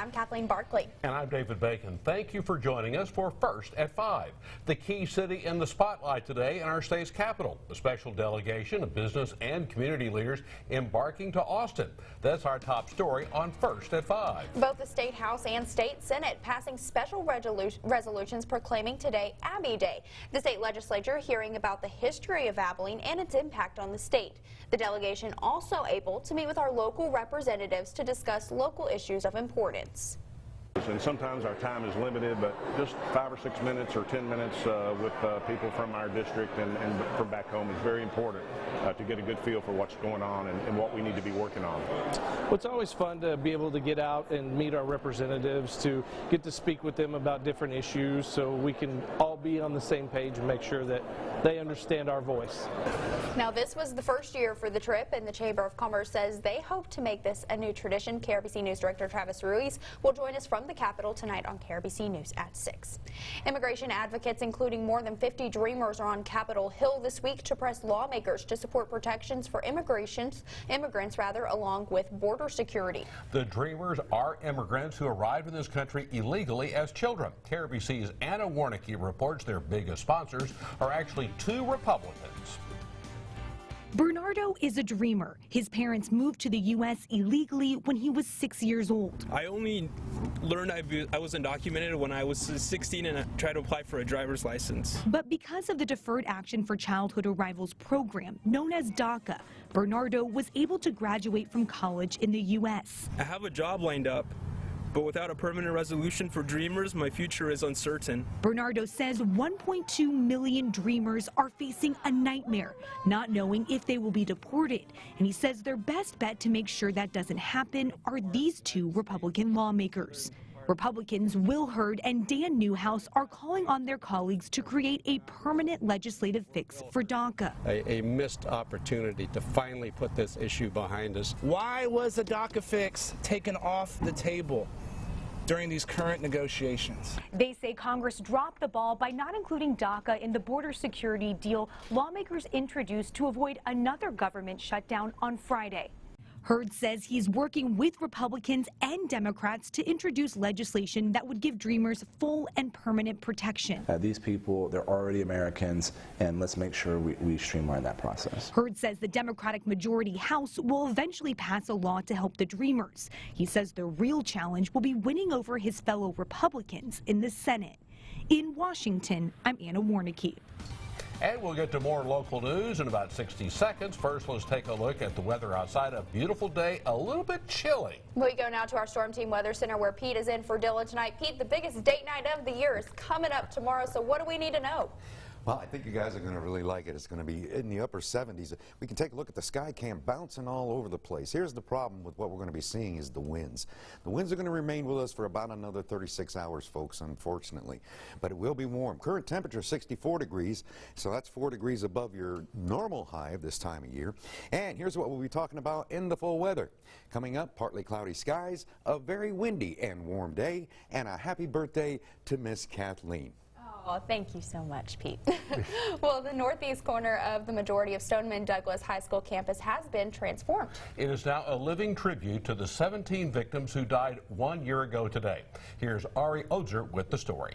I'm Kathleen Barkley. And I'm David Bacon. Thank you for joining us for First at 5. The key city in the spotlight today in our state's capital. A special delegation of business and community leaders embarking to Austin. That's our top story on First at 5. Both the State House and State Senate passing special resolutions proclaiming today Abby Day. The state legislature hearing about the history of Abilene and its impact on the state. The delegation also able to meet with our local representatives to discuss local issues of importance. And sometimes our time is limited, but just 5 or 6 minutes or 10 minutes with people from our district and from back home is very important to get a good feel for what's going on and what we need to be working on. Well, it's always fun to be able to get out and meet our representatives, to get to speak with them about different issues so we can all be on the same page and make sure that they understand our voice. Now, this was the first year for the trip, and the Chamber of Commerce says they hope to make this a new tradition. KRBC News Director Travis Ruiz will join us from the Capitol tonight on KRBC News at 6. Immigration advocates, including more than 50 Dreamers, are on Capitol Hill this week to press lawmakers to support protections for immigrants along with border security. The Dreamers are immigrants who arrived in this country illegally as children. KRBC's Anna Warnicki reports their biggest sponsors are actually 2 Republicans. Bernardo is a dreamer. His parents moved to the U.S. illegally when he was 6 years old. I only learned I was undocumented when I was 16 and I tried to apply for a driver's license. But because of the Deferred Action for Childhood Arrivals program, known as DACA, Bernardo was able to graduate from college in the U.S. I have a job lined up, but without a permanent resolution for Dreamers, my future is uncertain. Bernardo says 1.2 million Dreamers are facing a nightmare, not knowing if they will be deported. And he says their best bet to make sure that doesn't happen are these 2 Republican lawmakers. Republicans Will Hurd and Dan Newhouse are calling on their colleagues to create a permanent legislative fix for DACA. A missed opportunity to finally put this issue behind us. Why was the DACA fix taken off the table during these current negotiations? They say Congress dropped the ball by not including DACA in the border security deal lawmakers introduced to avoid another government shutdown on Friday. Hurd says he's working with Republicans and Democrats to introduce legislation that would give Dreamers full and permanent protection. These people, they're already Americans, and let's make sure we streamline that process. Hurd says the Democratic majority House will eventually pass a law to help the Dreamers. He says the real challenge will be winning over his fellow Republicans in the Senate. In Washington, I'm Anna Warnicki. And we'll get to more local news in about 60 seconds. First, let's take a look at the weather outside. A beautiful day, a little bit chilly. We go now to our Storm Team Weather Center where Pete is in for Dylan tonight. Pete, the biggest date night of the year is coming up tomorrow, so what do we need to know? Well, I think you guys are going to really like it. It's going to be in the upper 70s. We can take a look at the sky cam bouncing all over the place. Here's the problem with what we're going to be seeing is the winds. The winds are going to remain with us for about another 36 hours, folks, unfortunately. But it will be warm. Current temperature 64 degrees, so that's 4 degrees above your normal high of this time of year. And here's what we'll be talking about in the full weather. Coming up, partly cloudy skies, a very windy and warm day, and a happy birthday to Miss Kathleen. Oh, thank you so much, Pete. Well, the northeast corner of the majority of Stoneman Douglas High School campus has been transformed. It is now a living tribute to the 17 victims who died 1 year ago today. Here's Ari Ozer with the story.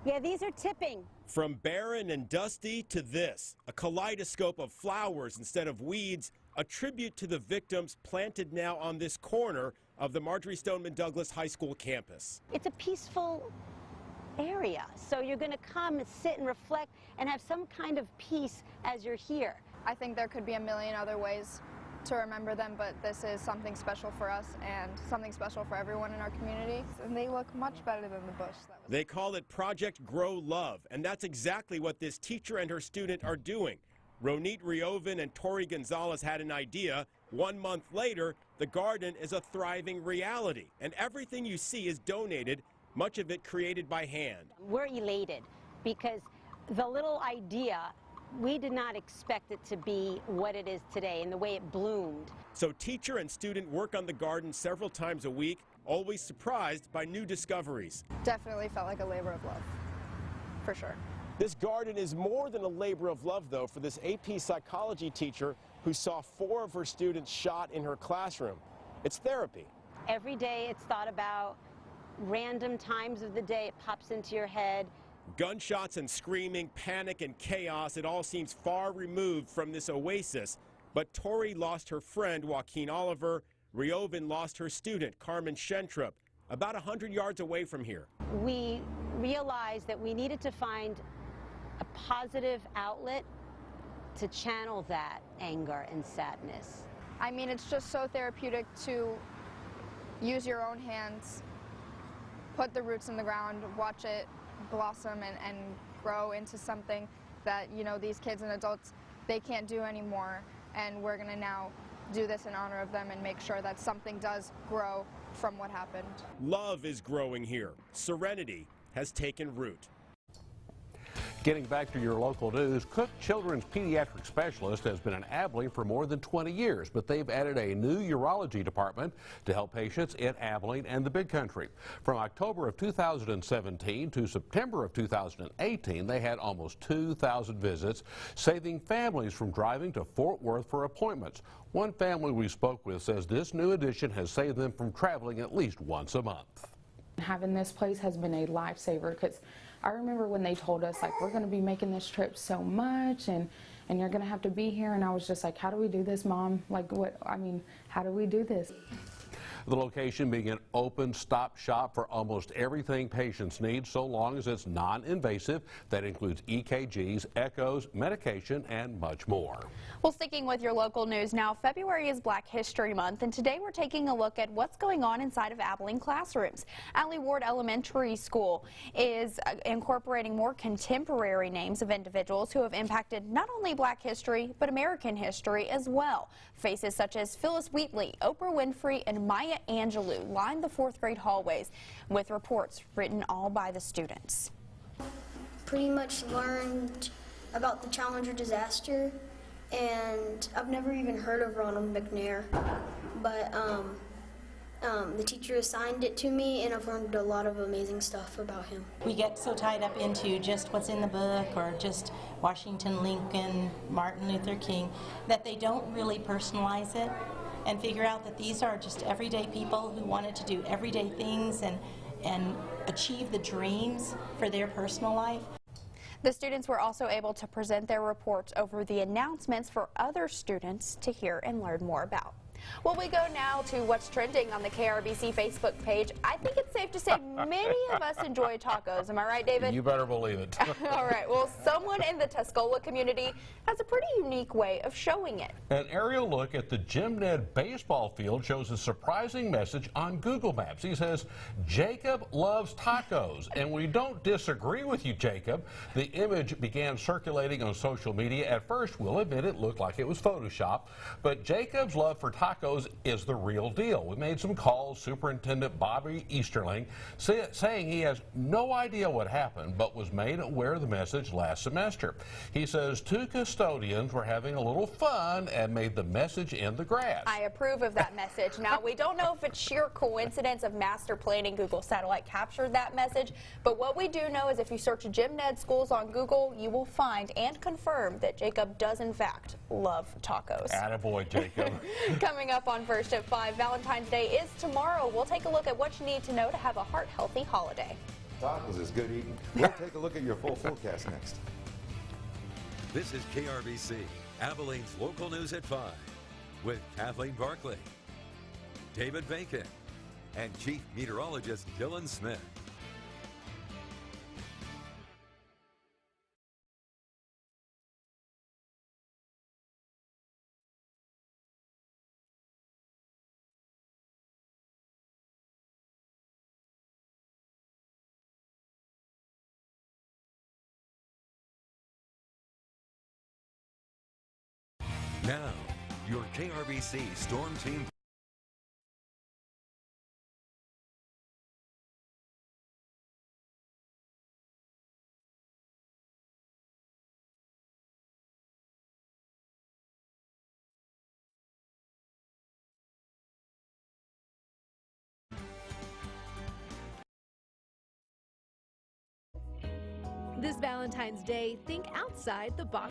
Yeah, these are tipping. From barren and dusty to this, a kaleidoscope of flowers instead of weeds, a tribute to the victims planted now on this corner of the Marjorie Stoneman Douglas High School campus. It's a peaceful area, so you're going to come and sit and reflect and have some kind of peace as you're here. I think there could be a million other ways to remember them, but this is something special for us and something special for everyone in our community. And they look much better than the bush. They call it Project Grow Love, and that's exactly what this teacher and her student are doing. Ronit Riovan and Tori Gonzalez had an idea. 1 month later, the garden is a thriving reality, and everything you see is donated, much of it created by hand. We're elated because the little idea, we did not expect it to be what it is today and the way it bloomed. So teacher and student work on the garden several times a week, always surprised by new discoveries. Definitely felt like a labor of love, for sure. This garden is more than a labor of love, though, for this AP psychology teacher who saw 4 of her students shot in her classroom. It's therapy. Every day it's thought about. Random times of the day it pops into your head. Gunshots and screaming, panic and chaos, it all seems far removed from this oasis. But Tori lost her friend, Joaquin Oliver. Rioven lost her student, Carmen Shentrup, about 100 yards away from here. We realized that we needed to find a positive outlet to channel that anger and sadness. I mean, it's just so therapeutic to use your own hands, put the roots in the ground, watch it blossom and grow into something that, you know, these kids and adults, they can't do anymore. And we're going to now do this in honor of them and make sure that something does grow from what happened. Love is growing here. Serenity has taken root. Getting back to your local news, Cook Children's pediatric specialist has been in Abilene for more than 20 years, but they've added a new urology department to help patients in Abilene and the Big Country. From October of 2017 to September of 2018, they had almost 2,000 visits, saving families from driving to Fort Worth for appointments. One family we spoke with says this new addition has saved them from traveling at least once a month. Having this place has been a lifesaver, because I remember when they told us, like, we're going to be making this trip so much and you're going to have to be here, and I was just like, how do we do this, Mom? Like, what, I mean, how do we do this? The location being an open stop shop for almost everything patients need, so long as it's non-invasive. That includes EKGs, echoes, medication, and much more. Well, sticking with your local news now, February is Black History Month, and today we're taking a look at what's going on inside of Abilene classrooms. Alley Ward Elementary School is incorporating more contemporary names of individuals who have impacted not only Black history, but American history as well. Faces such as Phyllis Wheatley, Oprah Winfrey, and Maya Angelou line the fourth grade hallways with reports written all by the students. Pretty much learned about the Challenger disaster, and I've never even heard of Ronald McNair, but the teacher assigned it to me, and I've learned a lot of amazing stuff about him. We get so tied up into just what's in the book or just Washington, Lincoln, Martin Luther King, that they don't really personalize it and figure out that these are just everyday people who wanted to do everyday things and achieve the dreams for their personal life. The students were also able to present their reports over the announcements for other students to hear and learn more about. Well, we go now to what's trending on the KRBC Facebook page. I think it's safe to say many of us enjoy tacos. Am I right, David? You better believe it. All right. Well, someone in the Tuscola community has a pretty unique way of showing it. An aerial look at the Jim Ned baseball field shows a surprising message on Google Maps. He says, Jacob loves tacos. And we don't disagree with you, Jacob. The image began circulating on social media. At first, we'll admit it looked like it was Photoshopped. But Jacob's love for tacos is the real deal. We made some calls. Superintendent Bobby Easterling saying he has no idea what happened, but was made aware of the message last semester. He says 2 custodians were having a little fun and made the message in the grass. I approve of that message. Now, we don't know if it's sheer coincidence of master planning Google Satellite captured that message, but what we do know is if you search Jim Ned schools on Google, you will find and confirm that Jacob does in fact love tacos. Attaboy, Jacob. Coming up on First at 5, Valentine's Day is tomorrow. We'll take a look at what you need to know to have a heart-healthy holiday. Tacos is good eating. We'll take a look at your full forecast next. This is KRBC, Abilene's local news at 5, with Kathleen Barkley, David Bacon, and Chief Meteorologist Dylan Smith. Now, your KRBC Storm Team. This Valentine's Day, think outside the box.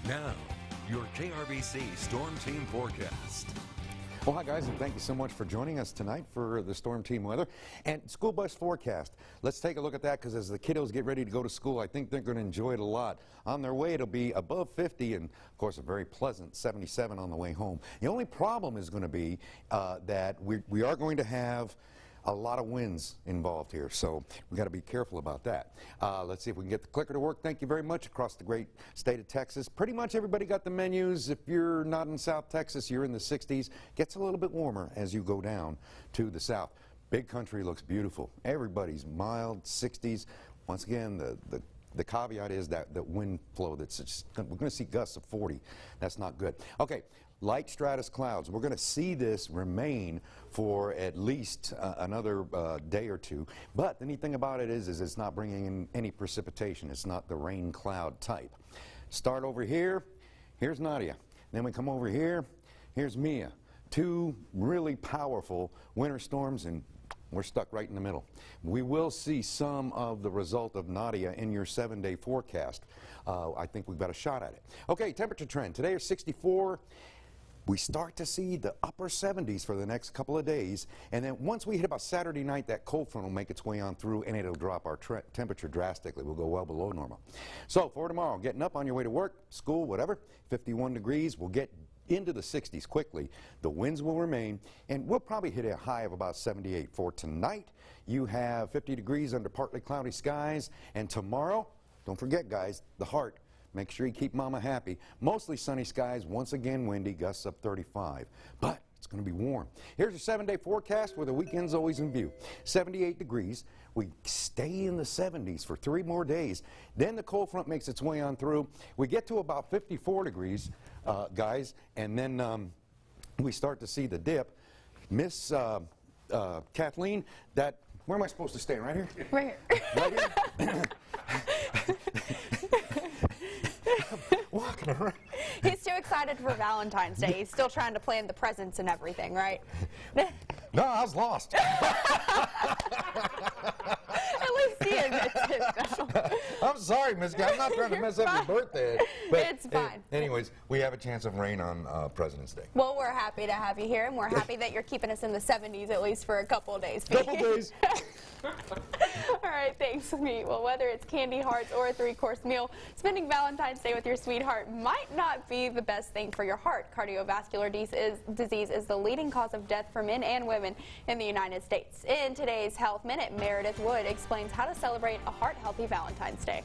Now, your KRBC Storm Team forecast. Well, hi guys, and thank you so much for joining us tonight for the Storm Team weather and school bus forecast. Let's take a look at that, because as the kiddos get ready to go to school, I think they're going to enjoy it a lot. On their way, it'll be above 50 and, of course, a very pleasant 77 on the way home. The only problem is going to be that we are going to have a lot of winds involved here, so we got to be careful about that. Let's see if we can get the clicker to work. Thank you very much across the great state of Texas. Pretty much everybody got the menus. If you're not in South Texas, you're in the 60s. Gets a little bit warmer as you go down to the south. Big country looks beautiful. Everybody's mild 60s. Once again, the caveat is that wind flow that's just, we're going to see gusts of 40. That's not good. Okay. Light stratus clouds. We're going to see this remain for at least another day or two. But the neat thing about it is it's not bringing in any precipitation. It's not the rain cloud type. Start over here. Here's Nadia. Then we come over here. Here's Mia. Two really powerful winter storms, and we're stuck right in the middle. We will see some of the result of Nadia in your 7-day forecast. I think we've got a shot at it. Okay, temperature trend. Today is 64. We start to see the upper 70s for the next couple of days, and then once we hit about Saturday night, that cold front will make its way on through, and it'll drop our temperature drastically. We'll go well below normal. So for tomorrow, getting up on your way to work, school, whatever, 51 degrees. We'll get into the 60s quickly. The winds will remain, and we'll probably hit a high of about 78. For tonight, you have 50 degrees under partly cloudy skies, and tomorrow, don't forget, guys, the heart. Make sure you keep mama happy. Mostly sunny skies, once again windy, gusts up 35. But it's going to be warm. Here's your 7-day forecast where the weekend's always in view. 78 degrees. We stay in the 70s for 3 more days. Then the cold front makes its way on through. We get to about 54 degrees, guys, and then we start to see the dip. Miss Kathleen, where am I supposed to stay? Right here? Right here. Right here? Walking around. He's too excited for Valentine's Day. He's still trying to plan the presents and everything, right? No, I was lost. At least he admits it, though. I'm sorry, Miss Guy. I'm not trying to mess up your birthday. But it's fine. Anyways, we have a chance of rain on President's Day. Well, we're happy to have you here, and we're happy that you're keeping us in the 70s at least for a couple of days. Couple days. All right, thanks, Meet. Well, whether it's candy hearts or a 3-course meal, spending Valentine's Day with your sweetheart might not be the best thing for your heart. Cardiovascular disease is the leading cause of death for men and women in the United States. In today's Health Minute, Meredith Wood explains how to celebrate a heart-healthy Valentine's Day.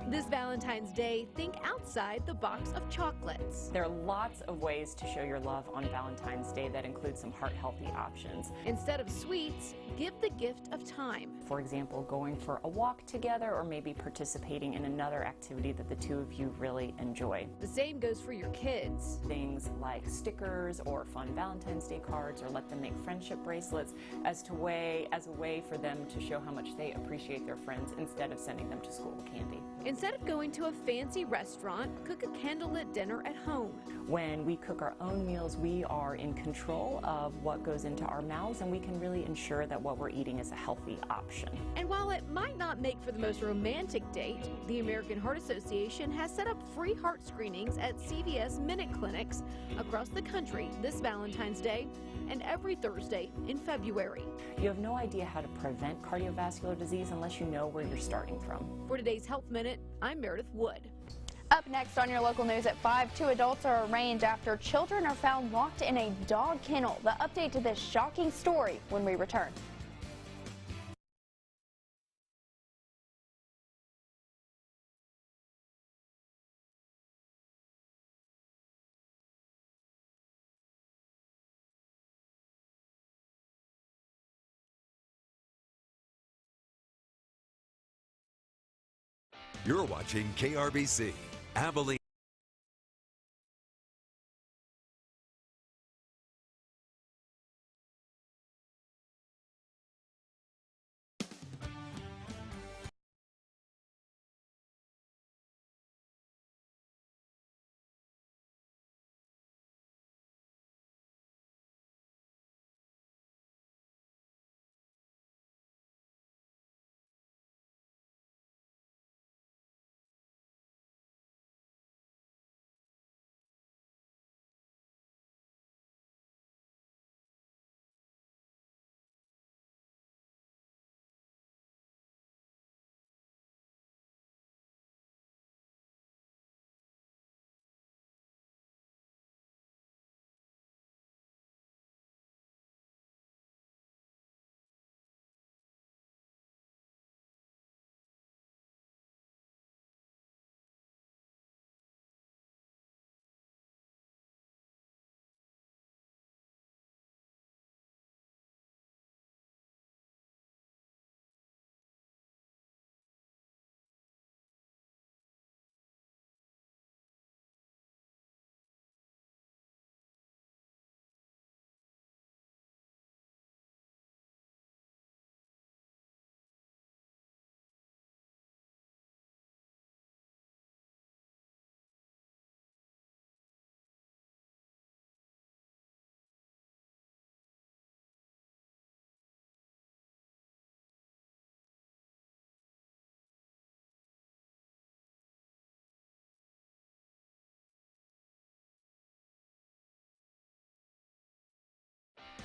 This Valentine's Day, think outside the box of chocolates. There are lots of ways to show your love on Valentine's Day that include some heart-healthy options. Instead of sweets, give the gift of time. For example, going for a walk together or maybe participating in another activity that the two of you really enjoy. The same goes for your kids. Things like stickers or fun Valentine's Day cards, or let them make friendship bracelets as a way for them to show how much they appreciate their friends instead of sending them to school with candy. Instead of going to a fancy restaurant, cook a candlelit dinner at home. When we cook our own meals, we are in control of what goes into our mouths, and we can really ensure that what we're eating is a healthy option. And while it might not make for the most romantic date, the American Heart Association has set up free heart screenings at CVS Minute Clinics across the country this Valentine's Day and every Thursday in February. You have no idea how to prevent cardiovascular disease unless you know where you're starting from. For today's Health Minute, I'm Meredith Wood. Up next on your local news at 5, 2 adults are arraigned after children are found locked in a dog kennel. The update to this shocking story when we return. You're watching KRBC, Abilene.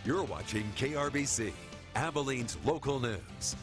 You're watching KRBC, Abilene's local news.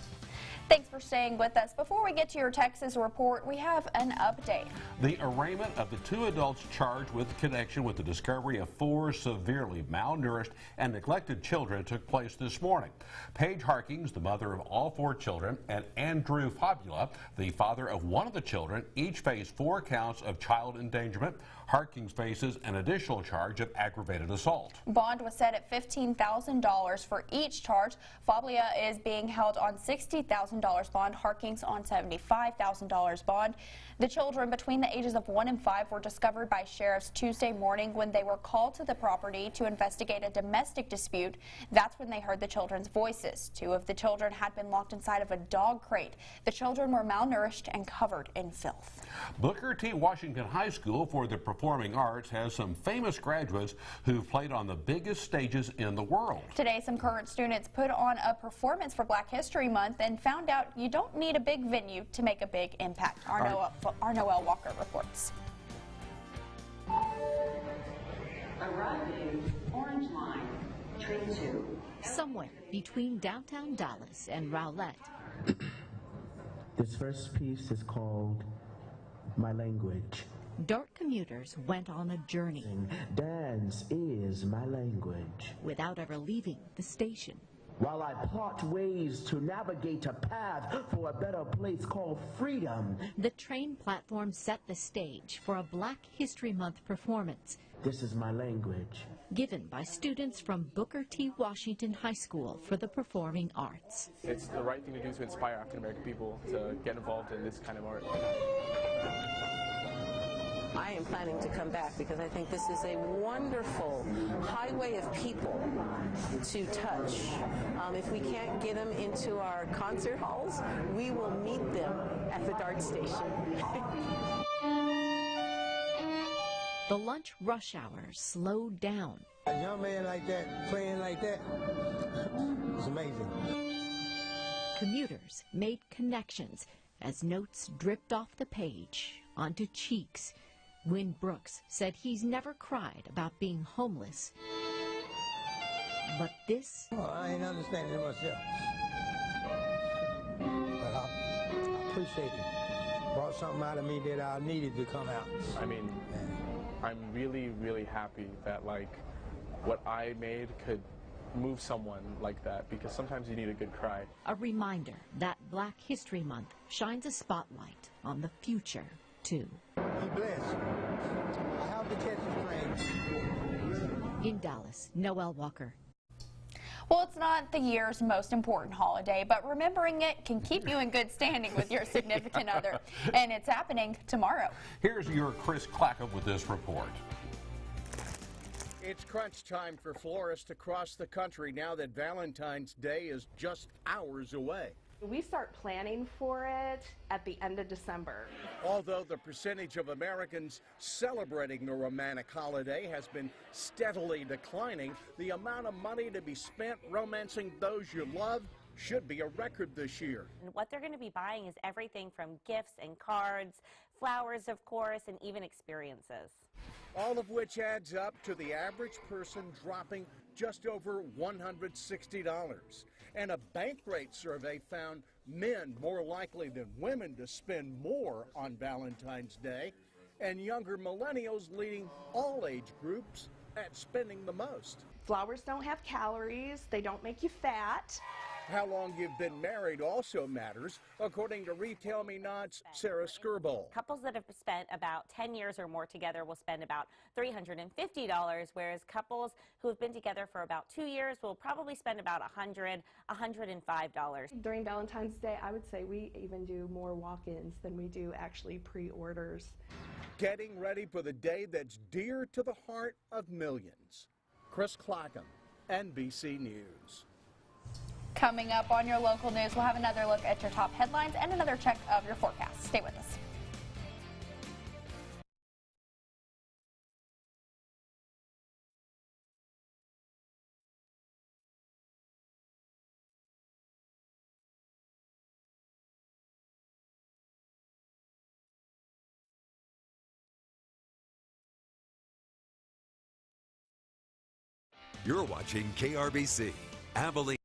Thanks for staying with us. Before we get to your Texas report, we have an update. The arraignment of the 2 adults charged with connection with the discovery of 4 severely malnourished and neglected children took place this morning. Paige Harkins, the mother of all 4 children, and Andrew Fabula, the father of one of the children, each face 4 counts of child endangerment. Harkins faces an additional charge of aggravated assault. Bond was set at $15,000 for each charge. Fabula is being held on $60,000 bond, Harkins on $75,000 bond. The children between the ages of 1 and 5 were discovered by sheriffs Tuesday morning when they were called to the property to investigate a domestic dispute. That's when they heard the children's voices. 2 of the children had been locked inside of a dog crate. The children were malnourished and covered in filth. Booker T. Washington High School for the Performing Arts has some famous graduates who've played on the biggest stages in the world. Today, some current students put on a performance for Black History Month and found out you don't need a big venue to make a big impact. Our Noel Walker reports. Arriving, Orange Line, train 2. Somewhere between downtown Dallas and Rowlett. This first piece is called My Language. DART commuters went on a journey. Dance is my language. Without ever leaving the station. While I plot ways to navigate a path for a better place called freedom. The train platform set the stage for a Black History Month performance. This is my language. Given by students from Booker T. Washington High School for the Performing Arts. It's the right thing to do to inspire African American people to get involved in this kind of art. I am planning to come back because I think this is a wonderful highway of people to touch. If we can't get them into our concert halls, we will meet them at the DART station. The lunch rush hour slowed down. A young man like that, playing like that, it's amazing. Commuters made connections as notes dripped off the page onto cheeks. Wynn Brooks said he's never cried about being homeless. But this... Oh, I ain't understanding it myself. But I appreciate it. Brought something out of me that I needed to come out. I mean, I'm really, really happy that, like, what I made could move someone like that, because sometimes you need a good cry. A reminder that Black History Month shines a spotlight on the future, too. Be blessed. I have to catch the train. In Dallas, Noel Walker. Well, it's not the year's most important holiday, but remembering it can keep you in good standing with your significant other. And it's happening tomorrow. Here's your Chris Clackham with this report. It's crunch time for florists across the country now that Valentine's Day is just hours away. We start planning for it at the end of December. Although the percentage of Americans celebrating the romantic holiday has been steadily declining, the amount of money to be spent romancing those you love should be a record this year. And what they're going to be buying is everything from gifts and cards, flowers, of course, and even experiences. All of which adds up to the average person dropping just over $160. And a Bankrate survey found men more likely than women to spend more on Valentine's Day, and younger millennials leading all age groups at spending the most. Flowers don't have calories, they don't make you fat. How long you've been married also matters, according to Retail Me Not's Sarah Skirball. Couples that have spent about 10 years or more together will spend about $350, whereas couples who have been together for about 2 years will probably spend about $100, $105. During Valentine's Day, I would say we even do more walk-ins than we do actually pre-orders. Getting ready for the day that's dear to the heart of millions. Chris Clackham, NBC News. Coming up on your local news, we'll have another look at your top headlines and another check of your forecast. Stay with us. You're watching KRBC, Abilene.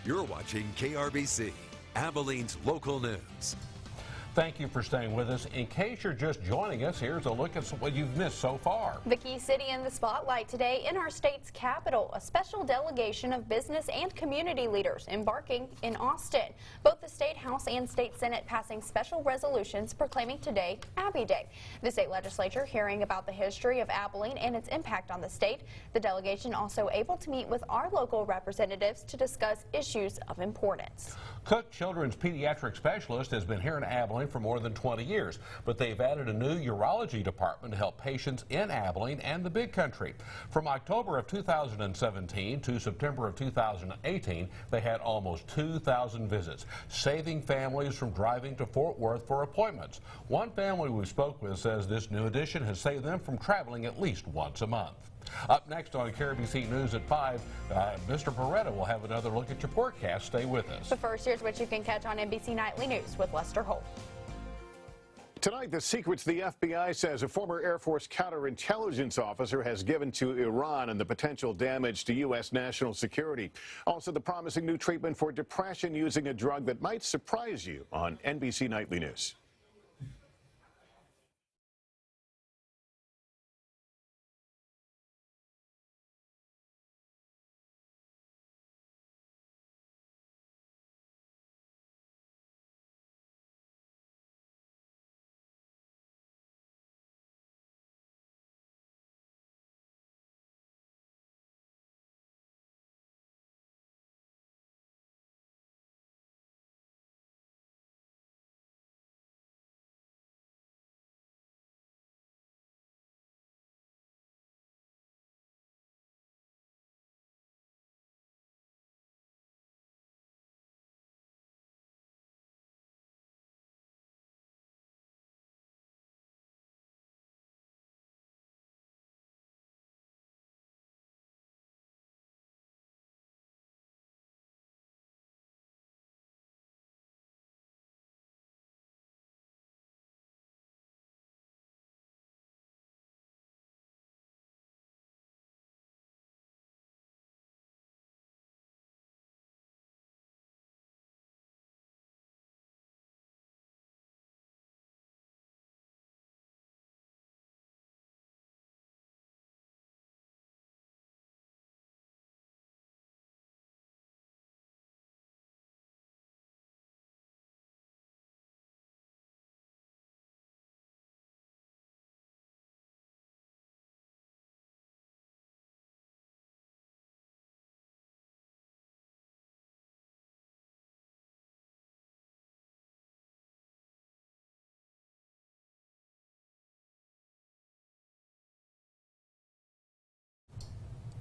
You're watching KRBC, Abilene's local news. Thank you for staying with us. In case you're just joining us, here's a look at what you've missed so far. The key city in the spotlight today in our state's capital, a special delegation of business and community leaders embarking in Austin. Both the State House and State Senate passing special resolutions proclaiming today Abby Day. The state legislature hearing about the history of Abilene and its impact on the state. The delegation also able to meet with our local representatives to discuss issues of importance. Cook Children's pediatric specialist has been here in Abilene for more than 20 years, but they've added a new urology department to help patients in Abilene and the Big Country. From October of 2017 to September of 2018, they had almost 2,000 visits, saving families from driving to Fort Worth for appointments. One family we spoke with says this new addition has saved them from traveling at least once a month. Up next on Krbc News at 5, Mr. Beretta will have another look at your forecast. Stay with us. But first, here's what you can catch on NBC Nightly News with Lester Holt. Tonight, the secrets the FBI says a former Air Force counterintelligence officer has given to Iran and the potential damage to U.S. national security. Also, the promising new treatment for depression using a drug that might surprise you on NBC Nightly News.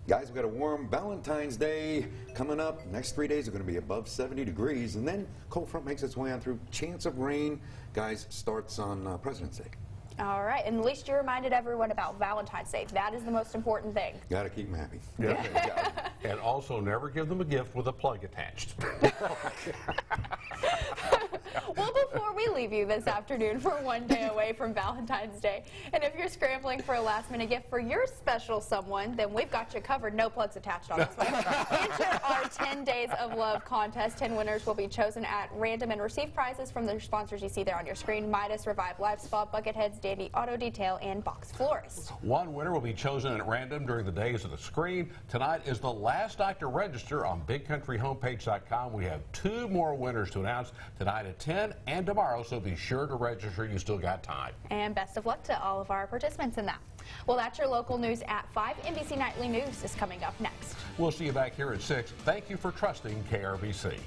Guys, we've got a warm Valentine's Day coming up. Next 3 days are going to be above 70 degrees. And then cold front makes its way on through. Chance of rain, guys, starts on President's Day. All right, and at least you reminded everyone about Valentine's Day. That is the most important thing. Got to keep them happy. Yeah. And also never give them a gift with a plug attached. Well, before we leave you this afternoon, we're one day away from Valentine's Day. And if you're scrambling for a last-minute gift for your special someone, then we've got you covered. No plugs attached on this one. Enter our 10 Days of Love contest. 10 winners will be chosen at random and receive prizes from the sponsors you see there on your screen: Midas, Revive Life Spa, Bucketheads, Dandy Auto Detail, and Box Florist. One winner will be chosen at random during the days of the screen. Tonight is the last night to register on BigCountryHomepage.com. We have 2 more winners to announce tonight at 10 and tomorrow, so be sure to register. You still got time. And best of luck to all of our participants in that. Well, that's your local news at 5. NBC Nightly News is coming up next. We'll see you back here at 6. Thank you for trusting KRBC.